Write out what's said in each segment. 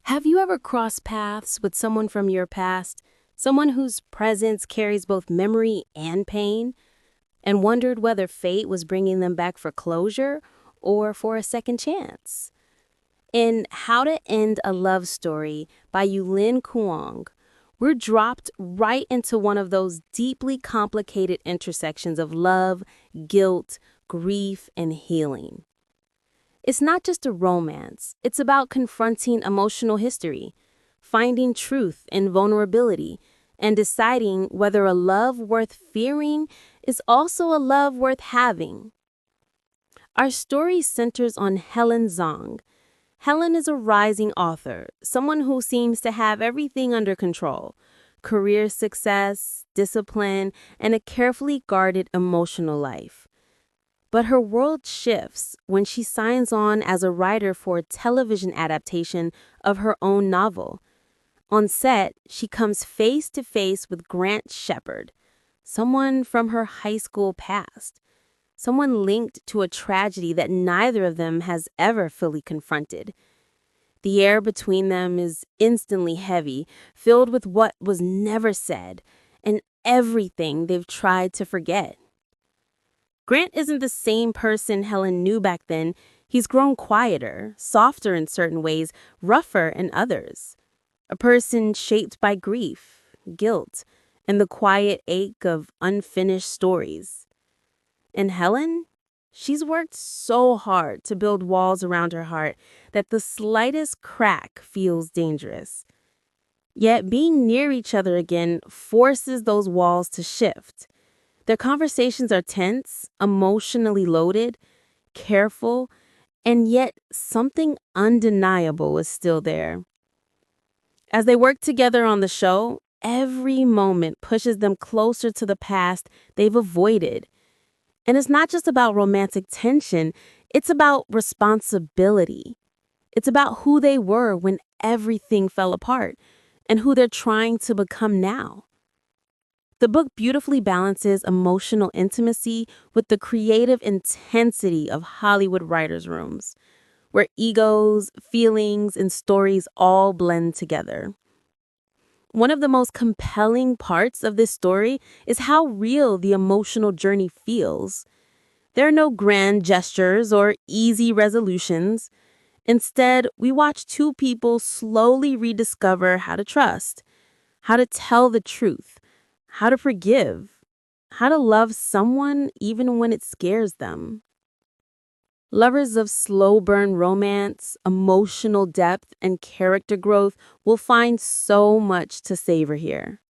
Have you ever crossed paths with someone from your past, someone whose presence carries both memory and pain, and wondered whether fate was bringing them back for closure or for a second chance? In How to End a Love Story by Yulin Kuang, we're dropped right into one of those deeply complicated intersections of love, guilt, grief, and healing. It's not just a romance, it's about confronting emotional history, finding truth in vulnerability, and deciding whether a love worth fearing is also a love worth having. Our story centers on Helen Zhang. Helen is a rising author, someone who seems to have everything under control: career success, discipline, and a carefully guarded emotional life. But her world shifts when she signs on as a writer for a television adaptation of her own novel. On set, she comes face to face with Grant Shepard, someone from her high school past, someone linked to a tragedy that neither of them has ever fully confronted. The air between them is instantly heavy, filled with what was never said and everything they've tried to forget. Grant isn't the same person Helen knew back then. He's grown quieter, softer in certain ways, rougher in others. A person shaped by grief, guilt, and the quiet ache of unfinished stories. And Helen? She's worked so hard to build walls around her heart that the slightest crack feels dangerous. Yet being near each other again forces those walls to shift. Their conversations are tense, emotionally loaded, careful, and yet something undeniable is still there. As they work together on the show, every moment pushes them closer to the past they've avoided. And it's not just about romantic tension, it's about responsibility. It's about who they were when everything fell apart and who they're trying to become now. The book beautifully balances emotional intimacy with the creative intensity of Hollywood writers' rooms, where egos, feelings, and stories all blend together. One of the most compelling parts of this story is how real the emotional journey feels. There are no grand gestures or easy resolutions. Instead, we watch two people slowly rediscover how to trust, how to tell the truth, how to forgive, how to love someone even when it scares them. Lovers of slow burn romance, emotional depth, and character growth will find so much to savor here.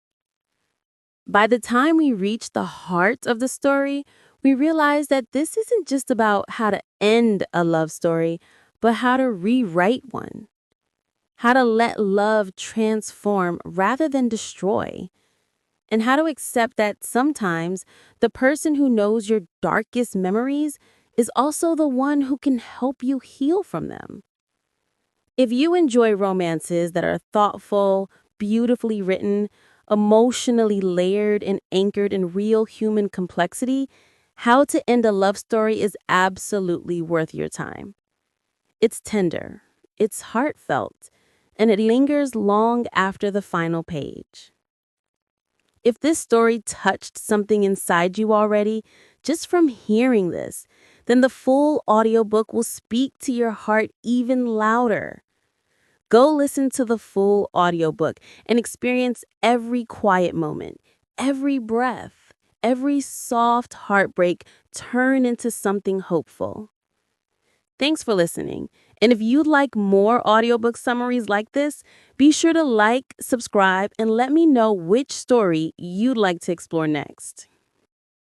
By the time we reach the heart of the story, we realize that this isn't just about how to end a love story, but how to rewrite one. How to let love transform rather than destroy. And how to accept that sometimes the person who knows your darkest memories is also the one who can help you heal from them. If you enjoy romances that are thoughtful, beautifully written, emotionally layered, and anchored in real human complexity, How to End a Love Story is absolutely worth your time. It's tender, it's heartfelt, and it lingers long after the final page. If this story touched something inside you already, just from hearing this, then the full audiobook will speak to your heart even louder. Go listen to the full audiobook and experience every quiet moment, every breath, every soft heartbreak turn into something hopeful. Thanks for listening. And if you'd like more audiobook summaries like this, be sure to like, subscribe, and let me know which story you'd like to explore next.